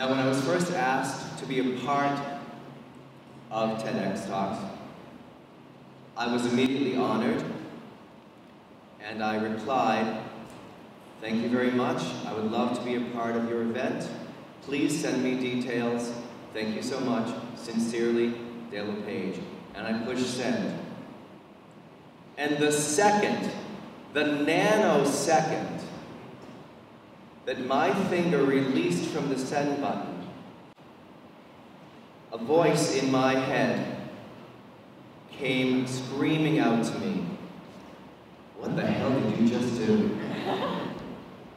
Now, when I was first asked to be a part of TEDx Talks, I was immediately honored, and I replied, "Thank you very much. I would love to be a part of your event. Please send me details. Thank you so much. Sincerely, Lepage." And I pushed send. And the nanosecond that my finger released from the send button, a voice in my head came screaming out to me, "What the hell did you just do?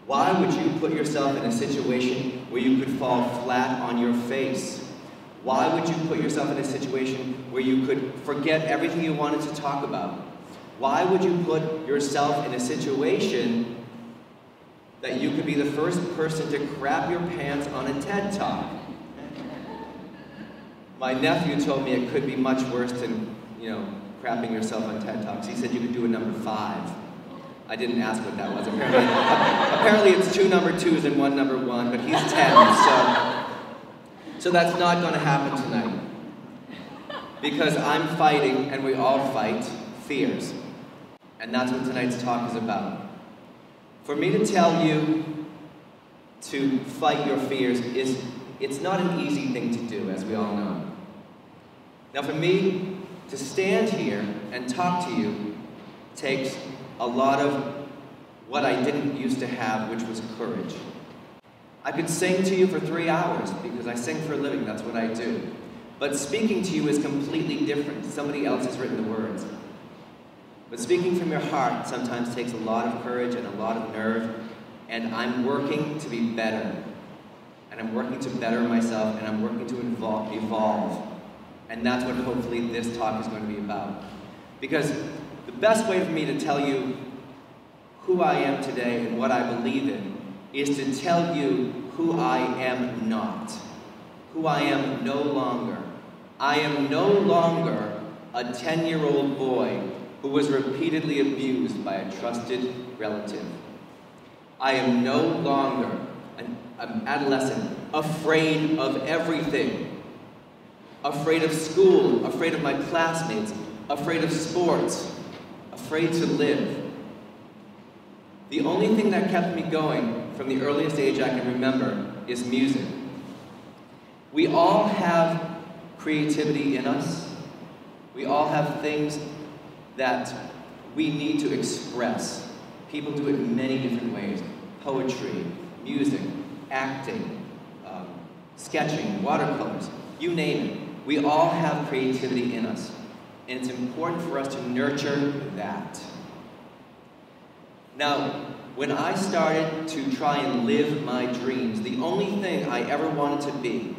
Why would you put yourself in a situation where you could fall flat on your face? Why would you put yourself in a situation where you could forget everything you wanted to talk about? Why would you put yourself in a situation that you could be the first person to crap your pants on a TED Talk?" My nephew told me it could be much worse than, crapping yourself on TED Talks. He said you could do a number 5. I didn't ask what that was. Apparently it's 2 number 2s and 1 number 1, but he's 10, so that's not going to happen tonight. Because I'm fighting, and we all fight, fears. And that's what tonight's talk is about. For me to tell you to fight your fears it's not an easy thing to do, as we all know. Now for me to stand here and talk to you takes a lot of what I didn't used to have, which was courage. I could sing to you for 3 hours because I sing for a living, that's what I do. But speaking to you is completely different. Somebody else has written the words. But speaking from your heart sometimes takes a lot of courage and a lot of nerve, and I'm working to be better. And I'm working to better myself, and I'm working to evolve. And that's what hopefully this talk is going to be about. Because the best way for me to tell you who I am today and what I believe in is to tell you who I am not. Who I am no longer. I am no longer a 10-year-old boy who was repeatedly abused by a trusted relative. I am no longer an adolescent afraid of everything. Afraid of school, afraid of my classmates, afraid of sports, afraid to live. The only thing that kept me going from the earliest age I can remember is music. We all have creativity in us. We all have things that we need to express. People do it in many different ways. Poetry, music, acting, sketching, watercolors, you name it. We all have creativity in us, and it's important for us to nurture that. Now, when I started to try and live my dreams, the only thing I ever wanted to be,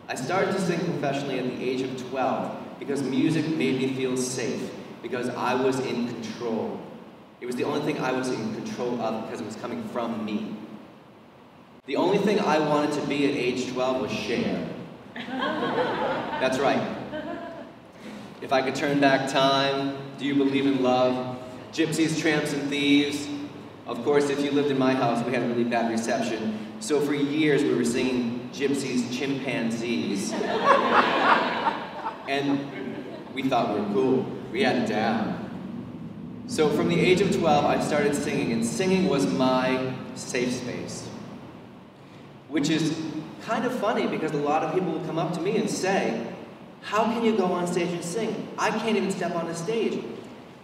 I started to sing professionally at the age of 12 because music made me feel safe, because I was in control. It was the only thing I was in control of because it was coming from me. The only thing I wanted to be at age 12 was Cher. That's right. If I could turn back time, Do You Believe in Love? Gypsies, Tramps, and Thieves. Of course, if you lived in my house, we had a really bad reception. So for years, we were singing Gypsies, Chimpanzees. And we thought we were cool. We had it down. So from the age of 12, I started singing, and singing was my safe space. Which is kind of funny because a lot of people will come up to me and say, "How can you go on stage and sing? I can't even step on a stage."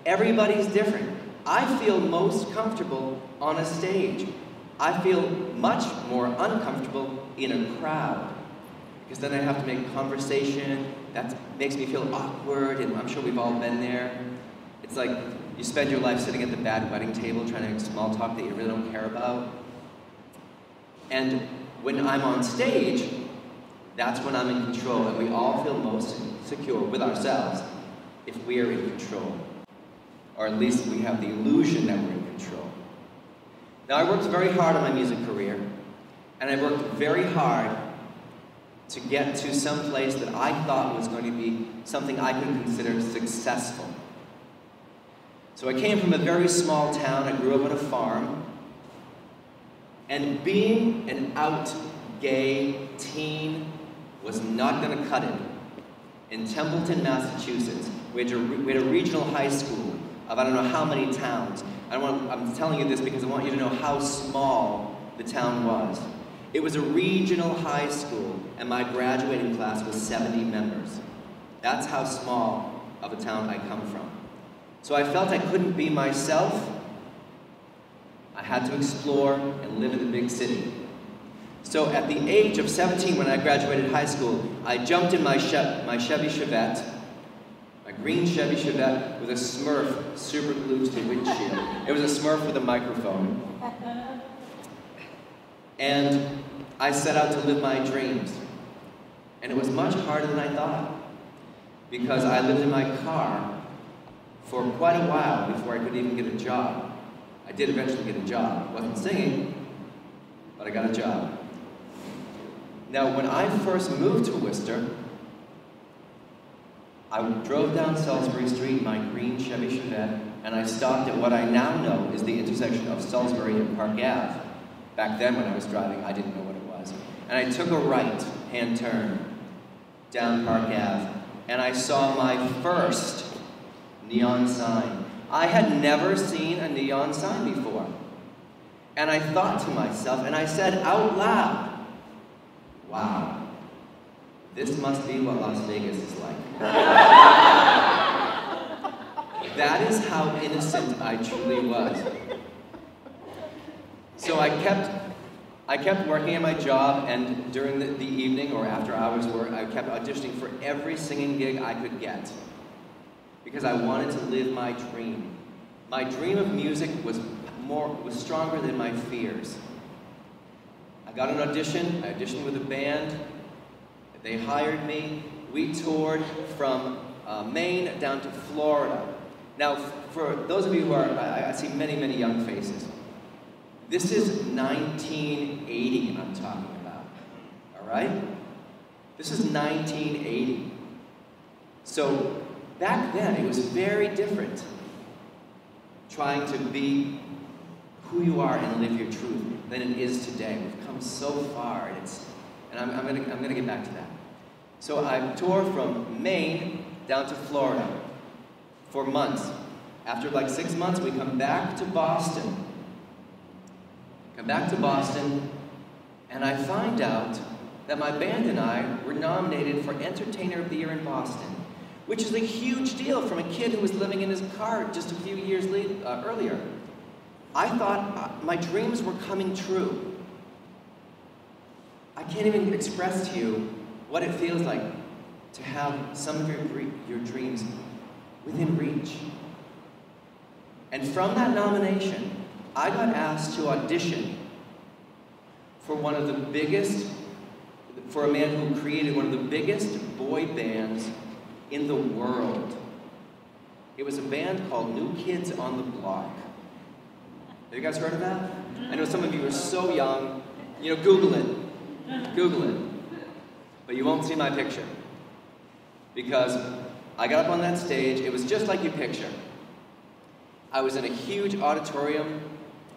Everybody's different. I feel most comfortable on a stage. I feel much more uncomfortable in a crowd, because then I have to make conversation. That makes me feel awkward, and I'm sure we've all been there. It's like you spend your life sitting at the bad wedding table trying to make small talk that you really don't care about. And when I'm on stage, that's when I'm in control, and we all feel most secure with ourselves if we are in control. Or at least we have the illusion that we're in control. Now, I worked very hard on my music career, and I worked very hard to get to some place that I thought was going to be something I could consider successful. So I came from a very small town. I grew up on a farm. And being an out gay teen was not going to cut it. In Templeton, Massachusetts, we had a regional high school of I don't know how many towns. I'm telling you this because I want you to know how small the town was. It was a regional high school, and my graduating class was 70 members. That's how small of a town I come from. So I felt I couldn't be myself. I had to explore and live in the big city. So at the age of 17, when I graduated high school, I jumped in my Chevy Chevette, my green Chevy Chevette with a Smurf super glued to the windshield. It was a Smurf with a microphone. And I set out to live my dreams. And it was much harder than I thought, because I lived in my car for quite a while before I could even get a job. I did eventually get a job. Wasn't singing, but I got a job. Now, when I first moved to Worcester, I drove down Salisbury Street in my green Chevy Chevette, and I stopped at what I now know is the intersection of Salisbury and Park Ave. Back then, when I was driving, I didn't know what it was. And I took a right-hand turn down Park Ave, and I saw my first neon sign. I had never seen a neon sign before. And I thought to myself, and I said out loud, wow, this must be what Las Vegas is like. That is how innocent I truly was. So I kept working at my job, and during the evening or after hours work, I kept auditioning for every singing gig I could get, because I wanted to live my dream. My dream of music was stronger than my fears. I got an audition. I auditioned with a band. They hired me. We toured from Maine down to Florida. Now, for those of you who are, I see many, many young faces. This is 1980 I'm talking about, all right? This is 1980. So back then, it was very different trying to be who you are and live your truth than it is today. We've come so far, and I'm gonna get back to that. So I toured from Maine down to Florida for months. After like 6 months, we come back to Boston. And I find out that my band and I were nominated for Entertainer of the Year in Boston, which is a huge deal from a kid who was living in his car just a few years earlier. I thought my dreams were coming true. I can't even express to you what it feels like to have some of your dreams within reach. And from that nomination, I got asked to audition for a man who created one of the biggest boy bands in the world. It was a band called New Kids on the Block. Have you guys heard of that? I know some of you are so young. You know, Google it. But you won't see my picture. Because I got up on that stage, it was just like you picture. I was in a huge auditorium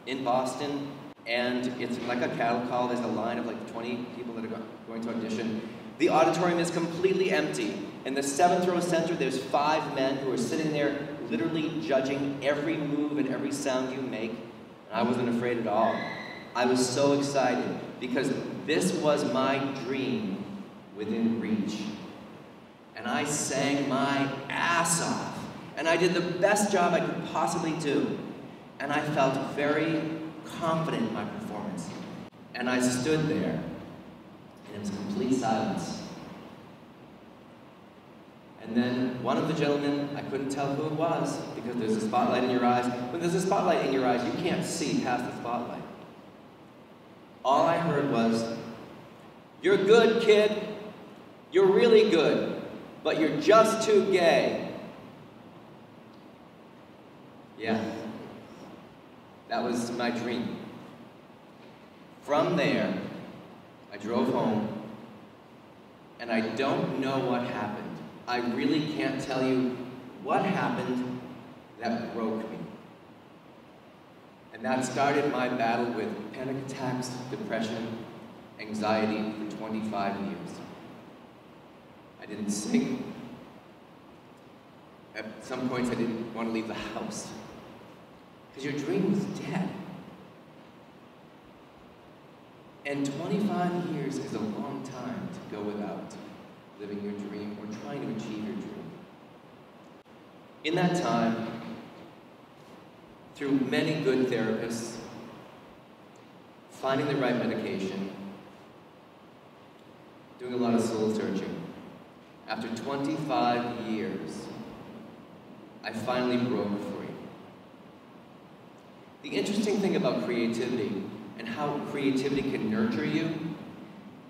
in Boston, and it's like a cattle call. There's a line of like 20 people that are going to audition. The auditorium is completely empty. In the 7th row center, there's 5 men who are sitting there literally judging every move and every sound you make. And I wasn't afraid at all. I was so excited because this was my dream within reach. And I sang my ass off. And I did the best job I could possibly do. And I felt very confident in my performance. And I stood there, and it was complete silence. And then one of the gentlemen, I couldn't tell who it was, because there's a spotlight in your eyes. When there's a spotlight in your eyes, you can't see past the spotlight. All I heard was, "You're good, kid. You're really good, but you're just too gay." Yeah. That was my dream. From there, I drove home, and I don't know what happened. I really can't tell you what happened that broke me. And that started my battle with panic attacks, depression, anxiety for 25 years. I didn't sing. At some points I didn't want to leave the house. Because your dream was dead. And 25 years is a long time to go without living your dream or trying to achieve your dream. In that time, through many good therapists, finding the right medication, doing a lot of soul searching, after 25 years, I finally broke free. The interesting thing about creativity and how creativity can nurture you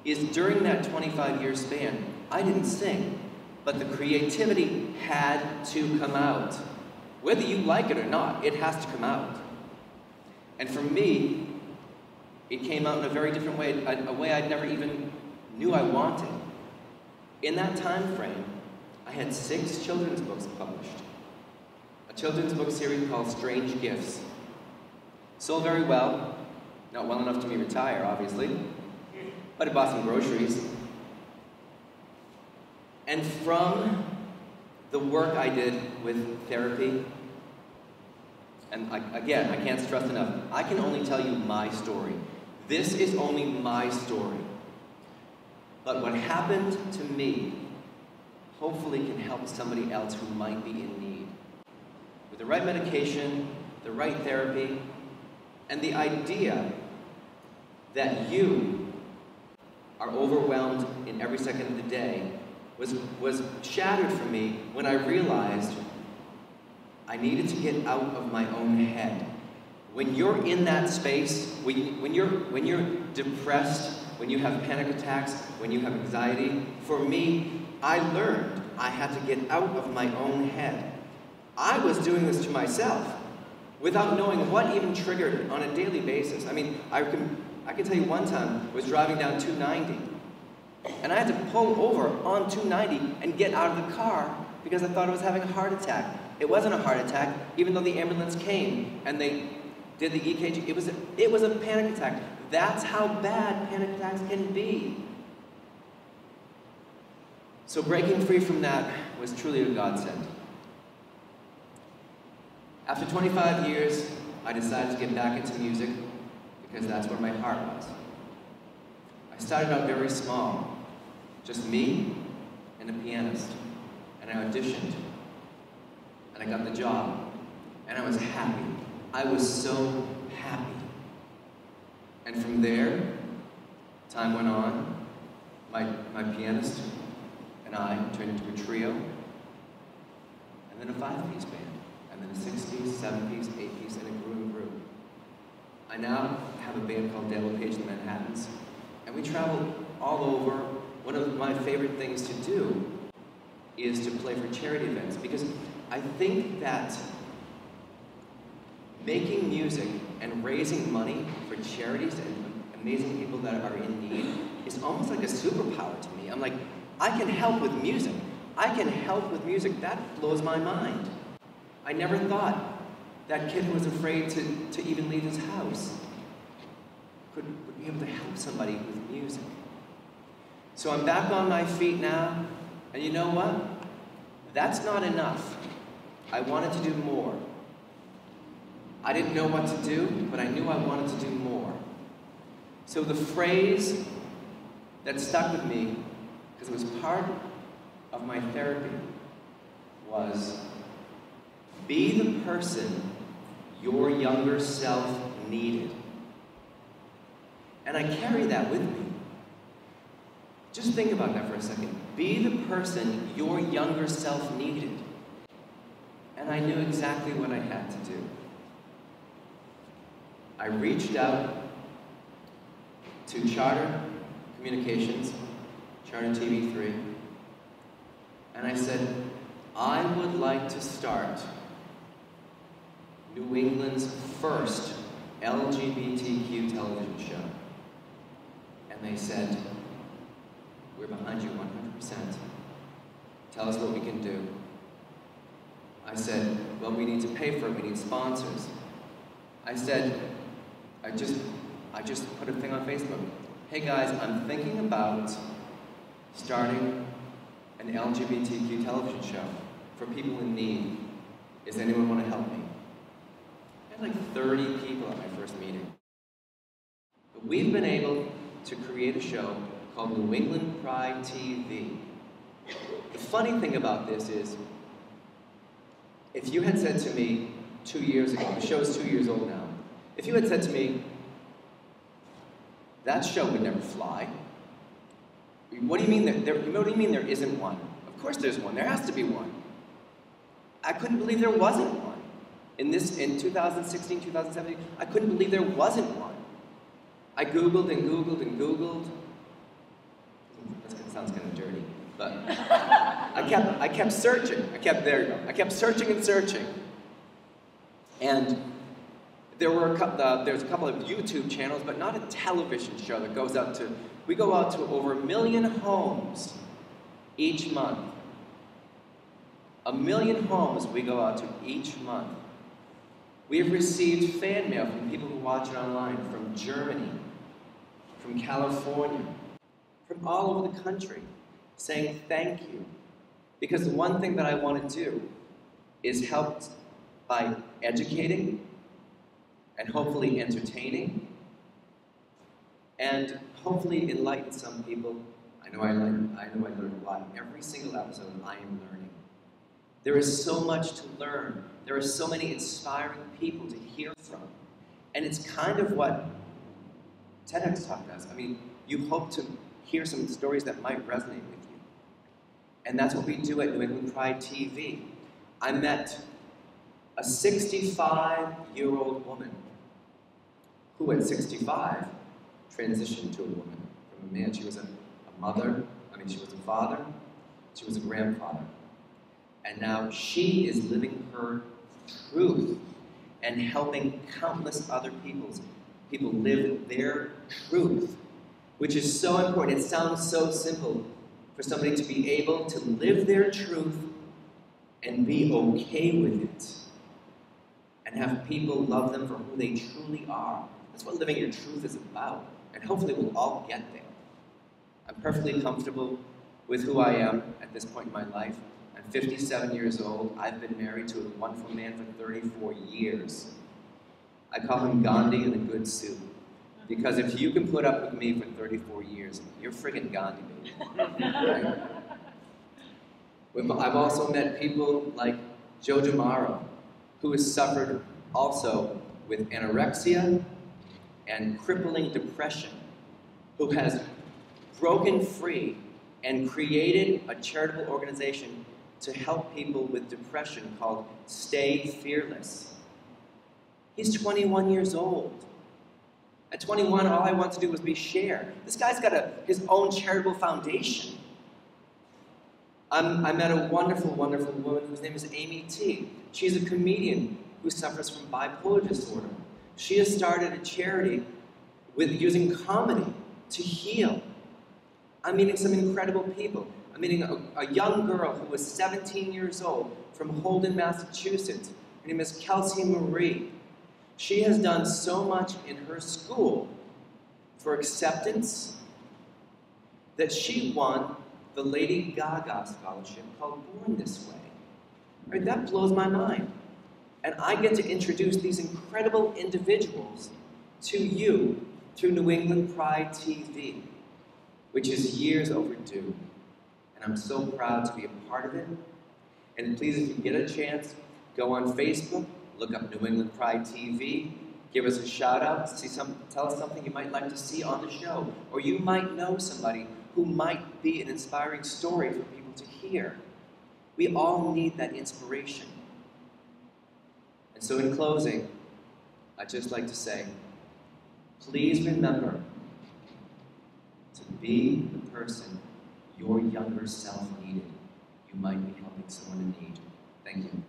is during that 25-year span, I didn't sing, but the creativity had to come out. Whether you like it or not, it has to come out. And for me, it came out in a very different way, a way I never even knew I wanted. In that time frame, I had 6 children's books published. A children's book series called Strange Gifts. Sold very well, not well enough to me retire, obviously, but I bought some groceries. And from the work I did with therapy, and again, I can't stress enough, I can only tell you my story. This is only my story. But what happened to me hopefully can help somebody else who might be in need. With the right medication, the right therapy, and the idea that you are overwhelmed in every second of the day was shattered for me when I realized I needed to get out of my own head. When you're in that space, when you're depressed, when you have panic attacks, when you have anxiety, for me, I learned I had to get out of my own head. I was doing this to myself without knowing what even triggered it on a daily basis. I mean, I can tell you one time I was driving down 290 and I had to pull over on 290 and get out of the car because I thought I was having a heart attack. It wasn't a heart attack, even though the ambulance came and they did the EKG. It was a panic attack. That's how bad panic attacks can be. So breaking free from that was truly a godsend. After 25 years, I decided to get back into music because that's where my heart was. I started out very small, just me and a pianist, and I auditioned, and I got the job, and I was happy. I was so happy. And from there, time went on. My pianist and I turned into a trio, and then a 5-piece band, and then a 6-piece, 7-piece, 8-piece, and it grew and grew. I now have a band called Lepage in the Manhattans, and we travel all over. One of my favorite things to do is to play for charity events, because I think that making music and raising money for charities and amazing people that are in need is almost like a superpower to me. I'm like, I can help with music. I can help with music. That blows my mind. I never thought that kid who was afraid to even leave his house would be able to help somebody with music. So I'm back on my feet now, and you know what? That's not enough. I wanted to do more. I didn't know what to do, but I knew I wanted to do more. So the phrase that stuck with me, because it was part of my therapy, was, be the person your younger self needed. And I carry that with me. Just think about that for a second. Be the person your younger self needed. And I knew exactly what I had to do. I reached out to Charter Communications, Charter TV3, and I said, I would like to start New England's first LGBTQ television show. And they said, we're behind you 100%. Tell us what we can do. I said, well, we need to pay for it, we need sponsors. I said, I just put a thing on Facebook. hey guys, I'm thinking about starting an LGBTQ television show for people in need. Does anyone want to help me? I had like 30 people at my first meeting. But we've been able to create a show called New England Pride TV. The funny thing about this is, if you had said to me 2 years ago, the show is 2 years old now, if you had said to me, that show would never fly. What do you mean there isn't one? Of course there's one, there has to be one. I couldn't believe there wasn't one. In 2016, 2017, I couldn't believe there wasn't one. I Googled and Googled and Googled. That sounds kind of dirty, but I kept searching. I kept searching and searching. And there's a couple of YouTube channels, but not a television show that goes out to, we go out to over 1 million homes each month. 1 million homes we go out to each month. We have received fan mail from people who watch it online, from Germany, from California, from all over the country, saying thank you. Because the one thing that I want to do is help by educating and hopefully entertaining and hopefully enlighten some people. I know I learned a lot. Every single episode I am learning. There is so much to learn. There are so many inspiring people to hear from. And it's kind of what TEDx Talk does. I mean, you hope to hear some stories that might resonate with you. And that's what we do at New England Pride TV. I met a 65-year-old woman who at 65 transitioned to a woman from a man. She was a mother, she was a father, she was a grandfather. And now she is living her truth and helping countless other people live their truth, which is so important. It sounds so simple for somebody to be able to live their truth and be okay with it and have people love them for who they truly are. That's what living your truth is about, and hopefully we'll all get there. I'm perfectly comfortable with who I am at this point in my life. I'm 57 years old. I've been married to a wonderful man for 34 years. I call him Gandhi in a good suit. Because if you can put up with me for 34 years, you're friggin' Gandhi, baby. Right? I've also met people like Joe DiMauro, who has suffered also with anorexia and crippling depression, who has broken free and created a charitable organization to help people with depression called Stay Fearless. He's 21 years old. At 21, all I want to do was be Cher. This guy's got his own charitable foundation. I met a wonderful, wonderful woman whose name is Amy T. She's a comedian who suffers from bipolar disorder. She has started a charity with using comedy to heal. I'm meeting some incredible people. I'm meeting a young girl who was 17 years old from Holden, Massachusetts. Her name is Kelsey Marie. She has done so much in her school for acceptance that she won the Lady Gaga scholarship called Born This Way. Right? That blows my mind. And I get to introduce these incredible individuals to you through New England Pride TV, which is years overdue. And I'm so proud to be a part of it. And please, if you get a chance, go on Facebook, look up New England Pride TV, give us a shout out, tell us something you might like to see on the show. Or you might know somebody who might be an inspiring story for people to hear. We all need that inspiration. And so in closing, I'd just like to say, please remember to be the person your younger self needed. You might be helping someone in need. Thank you.